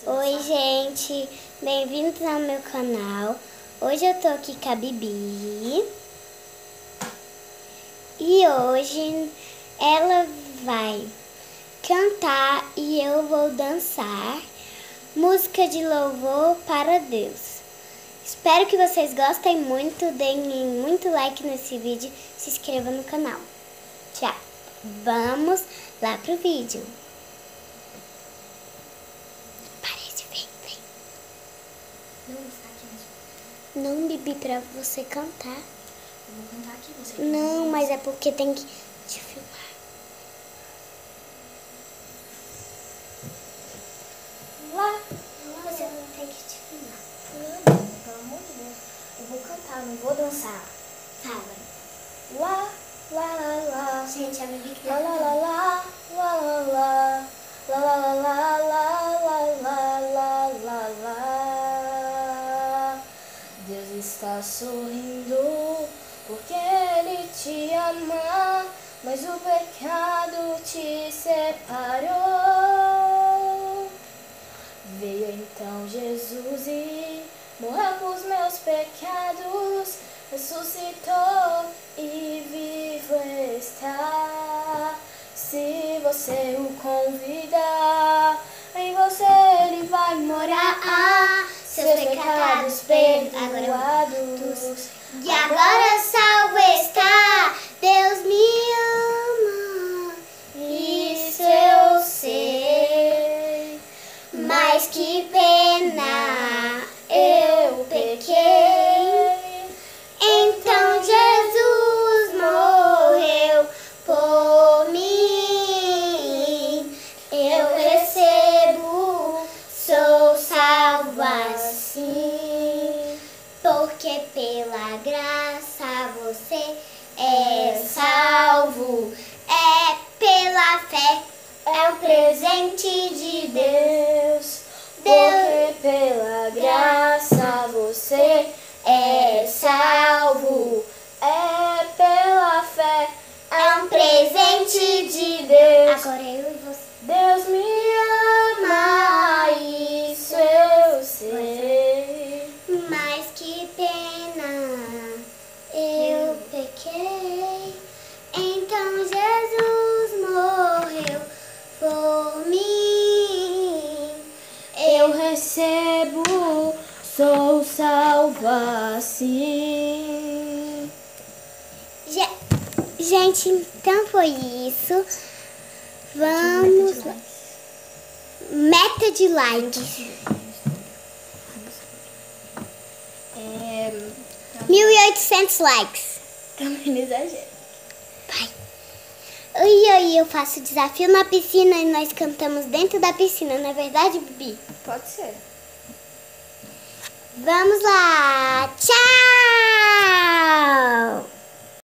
Oi, gente, bem-vindos ao meu canal. Hoje eu tô aqui com a Bibi e hoje ela vai cantar e eu vou dançar música de louvor para Deus. Espero que vocês gostem muito, deem muito like nesse vídeo, se inscrevam no canal. Tchau! Vamos lá pro vídeo. Não, Bibi, pra você cantar. Eu vou cantar aqui, você não, mas é porque tem que te filmar. Lá. Você não tem que te filmar. Não, pelo amor de Deus. Eu vou cantar, não vou dançar. Tá, Lá, lá, lá, lá. gente, a Bibi que lá, lá, lá, lá, lá, lá, lá. Lá, lá, lá, lá, lá, lá, lá, lá, lá. Deus está sorrindo porque Ele te ama, mas o pecado te separou. Veio então Jesus e morreu pelos meus pecados, ressuscitou e vivo está. Se você o convidar, em você Ele vai morar. Seus pecados perdoados. E agora salvo está. Deus me ama, isso eu sei. Mas que pena, eu pequei. Então Jesus morreu por mim. Eu recebo, sou salvo assim. Porque pela graça você é salvo. É pela fé, é um presente de Deus. Porque pela graça você é salvo. É pela fé, É um presente de Deus. Agora eu e você. Deus me ama, isso eu sei. Mas que pena, eu pequei. Então Jesus morreu por mim. Eu recebo, sou salvo assim. Gente, então foi isso. Vamos lá. Meta de likes. 1.800 likes. Também não exagero. Vai. Oi, eu faço desafio na piscina e nós cantamos dentro da piscina, não é verdade, Bibi? Pode ser. Vamos lá. Tchau!